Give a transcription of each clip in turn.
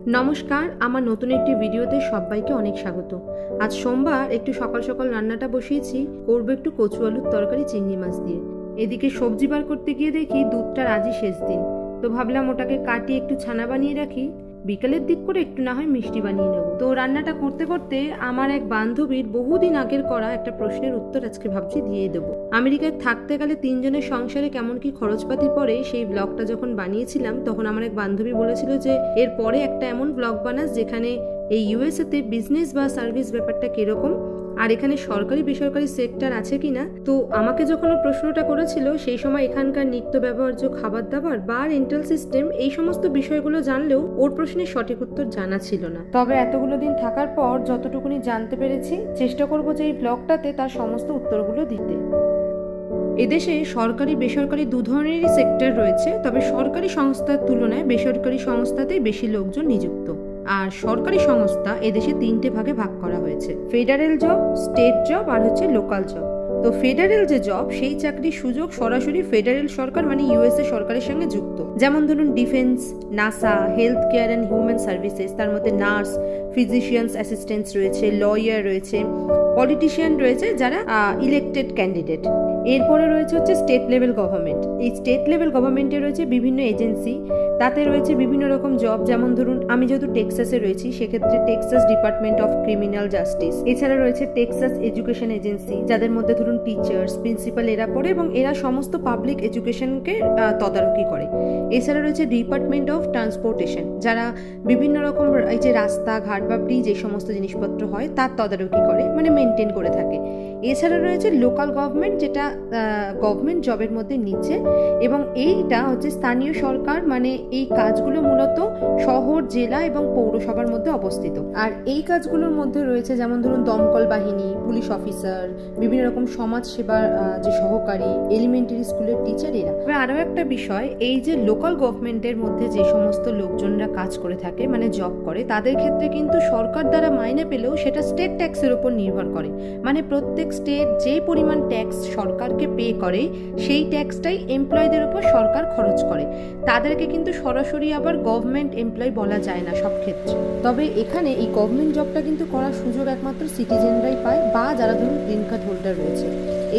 নমস্কার, আমার নতুন একটি ভিডিওতে সবাইকে অনেক স্বাগত। আজ সোমবার একটু সকাল সকাল রান্নাটা বসিয়েছি, করবো একটু কচু আলুর তরকারি চিংড়ি মাছ দিয়ে। এদিকে সবজি বার করতে গিয়ে দেখি দুধটার আজই শেষ দিন, তো ভাবলাম ওটাকে কাটিয়ে একটু ছানা বানিয়ে রাখি, বিকালের দিক করে একটু না হয় মিষ্টি বানিয়ে নেব। তো রান্নাটা করতে করতে আমার এক বান্ধবীর বহুদিন আগের করা একটা প্রশ্নের উত্তর আজকে ভাবছি দিয়ে দেবো। আমেরিকায় থাকতে গেলে তিনজনের সংসারে কেমন কি খরচপাতি পড়ে, সেই ব্লগটা যখন বানিয়েছিলাম তখন আমার এক বান্ধবী বলেছিল যে এরপরে একটা এমন ব্লগ বানাস যেখানে এই ইউএসএতে বিজনেস বা সার্ভিস ব্যাপারটা কিরকম, আর এখানে সরকারি বেসরকারি সেক্টর আছে কিনা। তো আমাকে যখন ও প্রশ্নটা করেছিল সেই সময় এখানকার নিত্য ব্যবহার্য খাবার দাবার বা রেন্টাল সিস্টেম এই সমস্ত বিষয়গুলো জানলেও ওর প্রশ্নের সঠিক উত্তর জানা ছিল না। তবে এতগুলো দিন থাকার পর যতটুকুনি জানতে পেরেছি চেষ্টা করব যে এই ব্লগটাতে তার সমস্ত উত্তরগুলো দিতে। এদেশে সরকারি বেসরকারি দু ধরনেরই সেক্টর রয়েছে, তবে সরকারি সংস্থার তুলনায় বেসরকারি সংস্থাতেই বেশি লোকজন নিযুক্ত। আর সরকারি সংস্থা এদেশে তিনটে ভাগে ভাগ করা হয়েছে: ফেডারেল জব, স্টেট জব আর হচ্ছে লোকাল জব। তো ফেডারেল যে জব, সেই চাকরির সুযোগ সরাসরি ফেডারেল সরকার মানে ইউএসএ সরকারের সঙ্গে যুক্ত। যেমন ধরুন defence, NASA, health care and human services, তার মধ্যে নার্স, ফিজিশিয়ানস অ্যাসিস্ট্যান্টস রয়েছে, লয়ার রয়েছে, পলিটিশিয়ান রয়েছে যারা ইলেক্টেড ক্যান্ডিডেট। এরপরে রয়েছে হচ্ছে স্টেট লেভেল গভর্নমেন্ট। এই স্টেট লেভেল গভর্নমেন্টে রয়েছে বিভিন্ন এজেন্সি, তাতে রয়েছে বিভিন্ন রকম জব। যেমন ধরুন আমি যেহেতু টেক্সাসে রয়েছি, সেক্ষেত্রে Texas department of criminal justice, এছাড়া রয়েছে টেক্সাস এডুকেশন এজেন্সি, যাদের মধ্যে ধরুন টিচার্স, প্রিন্সিপাল এরা পড়ে এবং এরা সমস্ত পাবলিক এডুকেশনকে তদারকি করে। এছাড়া রয়েছে ডিপার্টমেন্ট অফ ট্রান্সপোর্টেশন, যারা বিভিন্ন রকম এই যে রাস্তা ঘাট বা ব্রিজ এই সমস্ত জিনিসপত্র হয় তার তদারকি করে, মানে মেনটেন করে থাকে। এছাড়া রয়েছে লোকাল গভর্নমেন্ট, যেটা গভর্নমেন্ট জবের মধ্যে নিচে, এবং এইটা হচ্ছে স্থানীয় সরকার, মানে এই কাজগুলো মূলত শহর, জেলা এবং পৌরসভার মধ্যে অবস্থিত। আর এই কাজগুলোর মধ্যে রয়েছে যেমন ধরুন দমকল বাহিনী, পুলিশ অফিসার, বিভিন্ন রকম সমাজ সেবার যে সহকারী, এলিমেন্টারি স্কুলের টিচার এরা। তবে আরও একটা বিষয়, এই যে লোকাল গভর্নমেন্টের মধ্যে যে সমস্ত লোকজনরা কাজ করে থাকে মানে জব করে, তাদের ক্ষেত্রে কিন্তু সরকার দ্বারা মাইনে পেলেও সেটা স্টেট ট্যাক্সের উপর নির্ভর করে। মানে প্রত্যেক স্টেট যে পরিমাণ ট্যাক্স সরকারকে পে করে, সেই ট্যাক্সটাই এমপ্লয়ীদের উপর সরকার খরচ করে। তাদেরকে কিন্তু সরাসরি আবার গভর্নমেন্ট এমপ্লয়ি বলা যায় না সব ক্ষেত্রে। তবে এখানে এই গভর্নমেন্ট জবটা কিন্তু করার সুযোগ একমাত্র সিটিজেনরাই পায়, বা যারা ধরুন গ্রিন কার্ড হোল্ডার রয়েছে।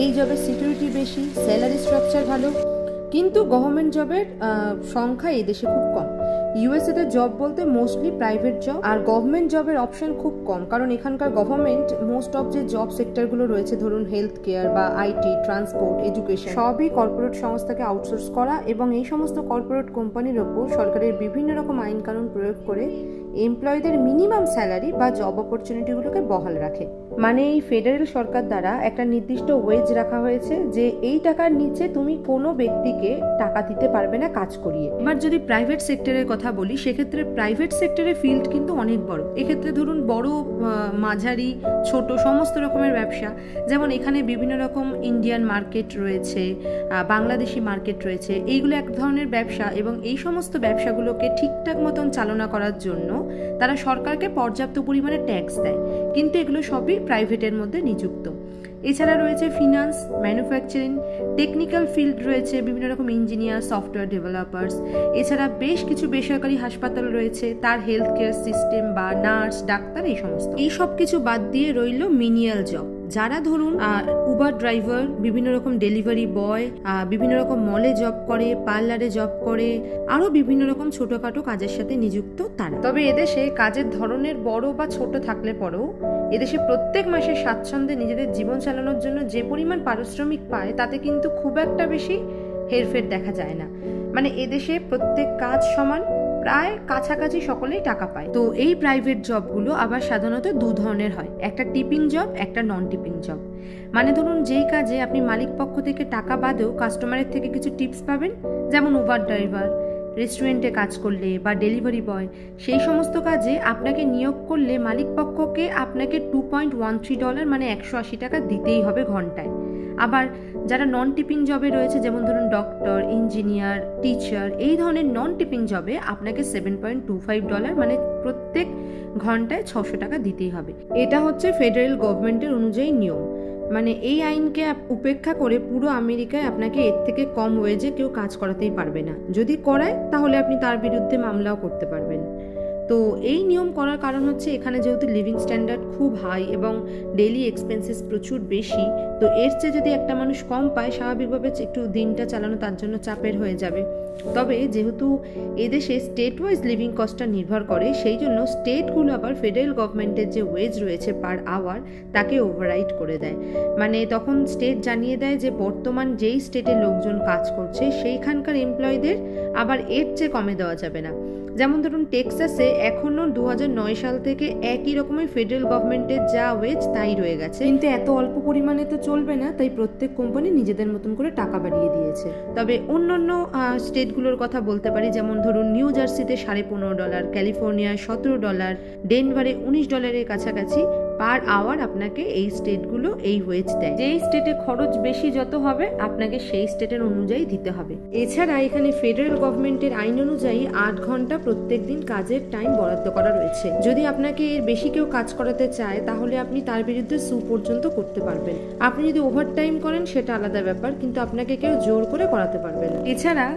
এই জবের সিকিউরিটি বেশি, স্যালারি স্ট্রাকচার ভালো, কিন্তু গভর্নমেন্ট জবের সংখ্যা এই দেশে খুব কম। ইউএসএতে জব বলতে মোস্টলি প্রাইভেট জব, আর গভর্নমেন্ট জবের অপশন খুব কম, কারণ এখানকার গভর্নমেন্ট মোস্ট অফ যে জব সেক্টরগুলো রয়েছে, ধরুন হেলথ কেয়ার বা আইটি, ট্রান্সপোর্ট, এডুকেশন, সবই কর্পোরেট সংস্থাকে আউটসোর্স করা, এবং এই সমস্ত কর্পোরেট কোম্পানির ওপর সরকারের বিভিন্ন রকম আইন কানুন প্রয়োগ করে এমপ্লয়ীদের মিনিমাম স্যালারি বা জব অপরচুনিটিগুলোকে বহাল রাখে। মানে এই ফেডারেল সরকার দ্বারা একটা নির্দিষ্ট ওয়েজ রাখা হয়েছে যে এই টাকার নিচে তুমি কোনো ব্যক্তিকে টাকা দিতে পারবে না কাজ করিয়ে। এবার যদি প্রাইভেট সেক্টরের কথা বলি, সেক্ষেত্রে প্রাইভেট সেক্টরের ফিল্ড কিন্তু অনেক বড়। এক্ষেত্রে ধরুন বড়, মাঝারি, ছোট সমস্ত রকমের ব্যবসা। যেমন এখানে বিভিন্ন রকম ইন্ডিয়ান মার্কেট রয়েছে, বাংলাদেশি মার্কেট রয়েছে, এইগুলো এক ধরনের ব্যবসা, এবং এই সমস্ত ব্যবসাগুলোকে ঠিকঠাক মতন চালনা করার জন্য তারা সরকারকে পর্যাপ্ত পরিমাণে ট্যাক্স দেয়, কিন্তু এগুলো সবই প্রাইভেটের মধ্যে নিযুক্ত। এছাড়া রয়েছে ফিনান্স, ম্যানুফ্যাকচারিং, টেকনিক্যাল ফিল্ড রয়েছে, বিভিন্ন রকম ইঞ্জিনিয়ার, সফটওয়্যার ডেভেলপার্স। এছাড়া বেশ কিছু বেসরকারি হাসপাতাল রয়েছে, তার হেলথ কেয়ার সিস্টেম বা নার্স, ডাক্তার, এই সমস্ত। এই সব কিছু বাদ দিয়ে রইল মিনিয়াল জব, যারা ধরুন উবার ড্রাইভার, বিভিন্ন রকম ডেলিভারি বয়, বিভিন্ন রকম মলে জব করে, পার্লারে জব করে, আরো বিভিন্ন রকম ছোটখাটো কাজের সাথে নিযুক্ত তারা। তবে এদেশে কাজের ধরনের বড় বা ছোট থাকলে পরেও এদেশে প্রত্যেক মাসে স্বাচ্ছন্দ্যে নিজেদের জীবন চালানোর জন্য যে পরিমাণ পারিশ্রমিক পায়, তাতে কিন্তু খুব একটা বেশি হেরফের দেখা যায় না। মানে এদেশে প্রত্যেক কাজ সমান, প্রায় কাছাকাছি সকলেই টাকা পায়। তো এই প্রাইভেট জবগুলো আবার সাধারণত দু ধরনের হয়, একটা টিপিং জব, একটা নন টিপিং জব। মানে ধরুন যেই কাজে আপনি মালিক পক্ষ থেকে টাকা বাদেও কাস্টমারের থেকে কিছু টিপস পাবেন, যেমন উবার ড্রাইভার, রেস্টুরেন্টে কাজ করলে বা ডেলিভারি বয়, সেই সমস্ত কাজে আপনাকে নিয়োগ করলে মালিক পক্ষকে আপনাকে $2.13 মানে 180 টাকা দিতেই হবে ঘন্টায়। আবার যারা নন টিপিং জবে রয়েছে, যেমন ধরুন ডক্টর, ইঞ্জিনিয়ার, টিচার, এই ধরনের নন টিপিং জবে আপনাকে $7.25 মানে প্রত্যেক ঘন্টায় 600 টাকা দিতেই হবে। এটা হচ্ছে ফেডারেল গভর্নমেন্টের অনুযায়ী নিয়ম। মানে এই আইনকে উপেক্ষা করে পুরো আমেরিকায় আপনাকে এর থেকে কম ওয়েজে কেউ কাজ করাতেই পারবে না। যদি করায় তাহলে আপনি তার বিরুদ্ধে মামলাও করতে পারবেন। তো এই নিয়ম করার কারণ হচ্ছে এখানে যেহেতু লিভিং স্ট্যান্ডার্ড খুব হাই এবং ডেইলি এক্সপেন্সেস প্রচুর বেশি, তো এর চেয়ে যদি একটা মানুষ কম পায় স্বাভাবিকভাবে একটু দিনটা চালানো তার জন্য চাপের হয়ে যাবে। তবে যেহেতু এদেশে স্টেট ওয়াইজ লিভিং কস্টটা নির্ভর করে, সেই জন্য স্টেটগুলো আবার ফেডারেল গভর্নমেন্টের যে ওয়েজ রয়েছে পার আওয়ার তাকে ওভাররাইড করে দেয়। মানে তখন স্টেট জানিয়ে দেয় যে বর্তমান যেই স্টেটে লোকজন কাজ করছে সেইখানকার এমপ্লয়ীদের আবার এর চেয়ে কমে দেওয়া যাবে না। যেমন ধরুন টেক্সাসে এখনও 2009 সাল থেকে একই রকমের ফেডারেল গভর্নমেন্টের যা ওয়েজ তাই রয়ে গেছে, কিন্তু এত অল্প পরিমাণে তো চলবে না, তাই প্রত্যেক কোম্পানি নিজেদের মতন করে টাকা বাড়িয়ে দিয়েছে। তবে অন্যান্য স্টেটগুলোর কথা বলতে পারি, যেমন ধরুন নিউ জার্সিতে $15.5, ক্যালিফোর্নিয়ায় $17, ডেনভারে $19 কাছাকাছি পার আওয়ার আপনাকে এই স্টেটগুলো এই ওয়েজ দেয়। যেই স্টেটে খরচ বেশি যত হবে আপনাকে সেই স্টেটের অনুযায়ী দিতে হবে। এছাড়া এখানে ফেডারেল গভর্নমেন্টের আইন অনুযায়ী 8 ঘন্টা প্রত্যেক দিন কাজের টাইম বরাদ্দ করা রয়েছে। যদি আপনাকে এর বেশি কেউ কাজ করাতে চায় তাহলে আপনি তার বিরুদ্ধে সু পর্যন্ত করতে পারবেন। আপনি যদি ওভার টাইম করেন সেটা আলাদা ব্যাপার, কিন্তু আপনাকে কেউ জোর করে করাতে পারবে না। এছাড়া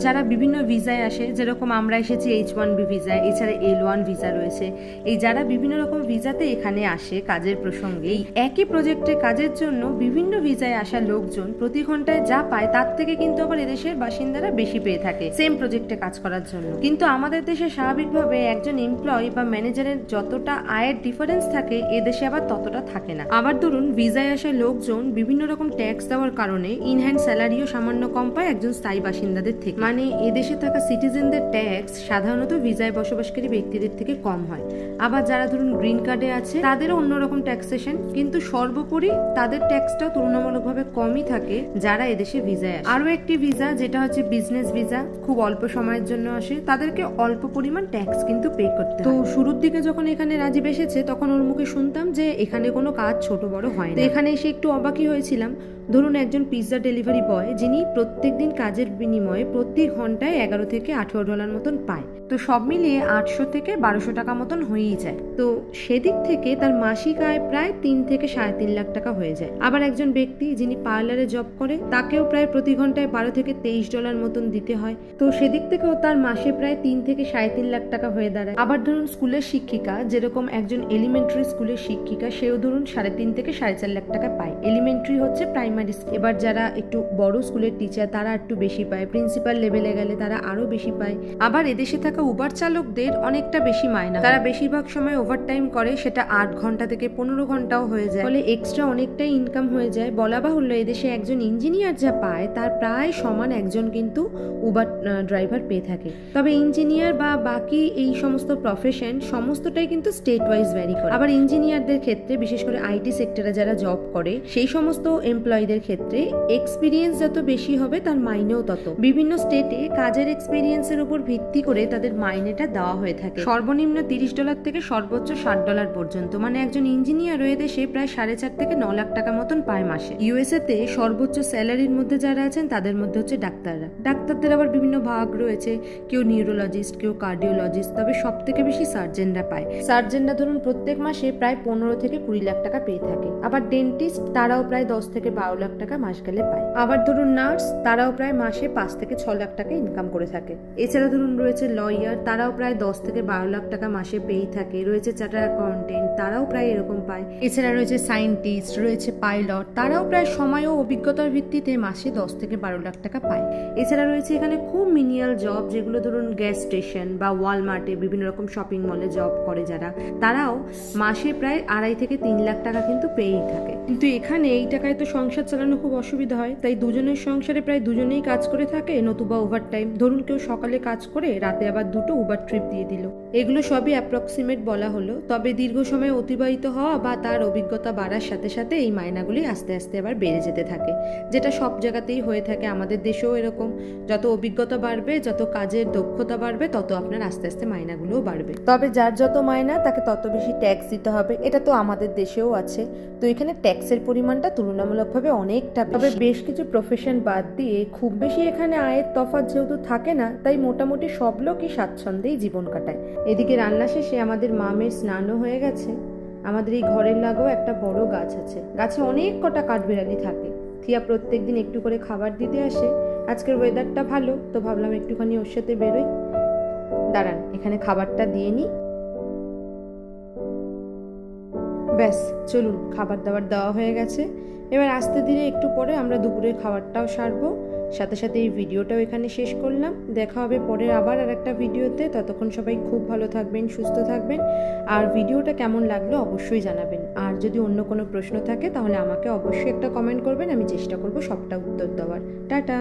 যারা বিভিন্ন ভিসায় আসে, যেরকম আমরা এসেছি H1B ভিসায়, এছাড়া L1 ভিসা রয়েছে, এই যারা বিভিন্ন রকম ভিসাতে এখানে আসে কাজের প্রসঙ্গে, এই একই প্রজেক্টে কাজের জন্য বিভিন্ন ভিসায় আসা লোকজন প্রতি ঘন্টায় যা পায় তার থেকে কিন্তু আবার এদেশের বাসিন্দারা বেশি পেয়ে থাকে সেম প্রজেক্টে কাজ করার জন্য। কিন্তু আমাদের দেশে স্বাভাবিকভাবে একজন এমপ্লয়ি বা ম্যানেজারের যতটা আয়ের ডিফারেন্স থাকে এদেশে আবার ততটা থাকে না। আবার ধরুন ভিসায় আসা লোকজন বিভিন্ন রকম ট্যাক্স দেওয়ার কারণে ইনহ্যান্ড স্যালারিও সামান্য কম পায় একজন স্থায়ী বাসিন্দাদের থেকে। মানে এদেশে থাকা সিটিজেনদের ট্যাক্স সাধারণত ভিসায় বসবাসকারী ব্যক্তিদের থেকে কম হয়। আবার যারা ধরুন গ্রিন কার্ডে আছে তাদেরও অন্যরকম ট্যাক্সেশন, কিন্তু সর্বোপরি তাদের ট্যাক্সটাও তুলনামূলকভাবে কমই থাকে যারা এদেশে ভিসায় আসে। আরো একটি ভিসা যেটা হচ্ছে বিজনেস ভিসা, খুব অল্প সময়ের জন্য আসে, তাদেরকে অল্প পরিমাণ ট্যাক্স কিন্তু পে করতে হয়। তো শুরুর দিকে যখন এখানে রাজীব এসেছে তখন ওর মুখে শুনতাম যে এখানে কোনো কাজ ছোট বড় হয় না। এখানে এসে একটু অবাকই হয়েছিলাম। ধরুন একজন পিৎজা ডেলিভারি বয় যিনি প্রত্যেকদিন কাজের বিনিময়ে প্রতি ঘন্টায় $11 থেকে $18 মতন পায়, তো সব মিলিয়ে 800 থেকে 1200 টাকা মতন হয়েই যায়। তো সেদিক থেকে তার মাসিক আয় প্রায় 3 থেকে 3.5 লাখ টাকা হয়ে যায়। আবার একজন ব্যক্তি যিনি পার্লারে জব করে তাকেও প্রায় প্রতি ঘন্টায় $12 থেকে $23 মতন দিতে হয়, তো সেদিক থেকেও তার মাসে প্রায় 3 থেকে 3.5 লাখ টাকা হয়ে দাঁড়ায়। আবার ধরুন স্কুলের শিক্ষিকা, যেরকম একজন এলিমেন্টারি স্কুলের শিক্ষিকা, সেও ধরুন 3.5 থেকে 4.5 লাখ টাকা পায়। এলিমেন্টারি হচ্ছে প্রাইমারি। এবার যারা একটু বড় স্কুলের টিচার তারা একটু বেশি পায়, প্রিন্সিপাল লেভেলে গেলে তারা আরো বেশি পায়। আবার এদেশে থাকা উবার চালকদের অনেকটা বেশি মায়না, তারা বেশিরভাগ সময় ওভারটাইম করে, সেটা 8 ঘন্টা থেকে 15 ঘন্টাও হয়ে যায়, ফলে এক্সট্রা অনেকটাই ইনকাম হয়ে যায়। বলা বাহুল্য এদেশে একজন ইঞ্জিনিয়ার যা পায় তার প্রায় সমান একজন কিন্তু উবার ড্রাইভার পেয়ে থাকে। তবে ইঞ্জিনিয়ার বা বাকি এই সমস্ত প্রফেশন সমস্তটাই কিন্তু স্টেট ওয়াইজ ভ্যারি করে। আবার ইঞ্জিনিয়ারদের ক্ষেত্রে, বিশেষ করে আইটি সেক্টরে যারা জব করে সেই সমস্ত এমপ্লয়ীদের ক্ষেত্রে এক্সপিরিয়েন্স যত বেশি হবে তার মাইনেও তত। বিভিন্ন স্টেটে কাজের এক্সপিরিয়েন্সের উপর ভিত্তি করে তাদের মাইনেটা দেওয়া হয়ে থাকে। সর্বনিম্ন $30 থেকে সর্বোচ্চ $60 পর্যন্ত। মানে একজন ইঞ্জিনিয়ার রয়ে দেশে প্রায় 4.5 থেকে 9 লাখ টাকা মতন পায় মাসে। ইউএসএ তে সর্বোচ্চ স্যালারির মধ্যে যারা আছেন তাদের মধ্যে হচ্ছে ডাক্তাররা। ডাক্তারদের আবার বিভিন্ন ভাগ রয়েছে, কেউ নিউরোলজিস্ট, কেউ কার্ডিওলজিস্ট, তবে সব থেকে বেশি সার্জেনরা পায়। সার্জেনরা ধরুন প্রত্যেক মাসে প্রায় 15 থেকে 20 লাখ টাকা পেয়ে থাকে। আবার ডেন্টিস্ট তারাও প্রায় 10 থেকে 12 লাখ টাকা মাস গেলে পায়। আবার ধরুন নার্স তারাও প্রায় মাসে 5 থেকে 6 লাখ টাকা ইনকাম করে থাকে। এছাড়া ধরুন রয়েছে লয়ার, তারাও প্রায় 10 থেকে 12 লাখ টাকা মাসে পেয়ে থাকে। রয়েছে চার্টার অ্যাকাউন্টেন্ট, তারাও প্রায় এরকম পায়। এছাড়া রয়েছে সায়েন্টিস্ট, রয়েছে পাইলট, তারাও প্রায় সময় ও অভিজ্ঞতার ভিত্তিতে মাসে 10 থেকে 12 লাখ টাকা পায়। এছাড়া রয়েছে এখানে খুব মিনিয়াল জব, যেগুলো ধরুন গ্যাস স্টেশন বা ওয়ালমার্টে, বিভিন্ন রকম শপিং মলে জব করে যারা, তারাও মাসে প্রায় 2.5 থেকে 3 লাখ টাকা কিন্তু পেয়েই থাকে। কিন্তু এখানে এই টাকায় তো সংসার চালানো খুব অসুবিধা হয়, তাই দুজনের সংসারে প্রায় দুজনেই কাজ করে থাকে, নতুবা ওভারটাইম। ধরুন কেউ সকালে কাজ করে রাতে আবার 2টো উবার ট্রিপ দিয়ে দিল। এগুলো সবই অ্যাপ্রক্সিমেট বলা হলো, তবে দীর্ঘ সময় অতিবাহিত হওয়া বা তার অভিজ্ঞতা বাড়ার সাথে সাথে এই মায়নাগুলি আস্তে আস্তে আবার বেড়ে যেতে থাকে, যেটা সব জায়গাতেই হয়ে থাকে। আমাদের দেশেও এরকম, যত অভিজ্ঞতা বাড়বে, যত কাজের দক্ষতা বাড়বে, তত আপনার আস্তে আস্তে মায়নাগুলোও বাড়বে। তবে যার যত মায়না তাকে তত বেশি ট্যাক্স দিতে হবে, এটা তো আমাদের দেশেও আছে। তো এখানে ট্যাক্সের পরিমাণটা তুলনামূলকভাবে অনেকটা। তবে বেশ কিছু প্রফেশন বাদ দিয়ে খুব বেশি এখানে আয়ের তফাৎ যেহেতু থাকে না, তাই মোটামুটি সব লোকই স্বাচ্ছন্দ্যেই জীবন কাটায়। এদিকে রান্না শেষে আমাদের মামের স্নানও হয়ে গেছে। আমাদের এই ঘরের লাগেও একটা বড় গাছ আছে, গাছে অনেক কটা কাঠবিড়ালি থাকে। থিয়া প্রত্যেকদিন একটু করে খাবার দিতে আসে। আজকের ওয়েদারটা ভালো, তো ভাবলাম একটুখানি ওর সাথে বেরোই। দাঁড়ান, এখানে খাবারটা দিয়ে নিই। ব্যাস চলুন, খাবার দাবার দেওয়া হয়ে গেছে। এবার আস্তে ধীরে একটু পরে আমরা দুপুরের খাবারটাও সারবো, সাথে সাথে এই ভিডিওটাও এখানে শেষ করলাম। দেখা হবে পরের আবার আর একটা ভিডিওতে। ততক্ষণ সবাই খুব ভালো থাকবেন, সুস্থ থাকবেন। আর ভিডিওটা কেমন লাগলো অবশ্যই জানাবেন। আর যদি অন্য কোনো প্রশ্ন থাকে তাহলে আমাকে অবশ্যই একটা কমেন্ট করবেন, আমি চেষ্টা করব সবটা উত্তর দেওয়ার। টাটা।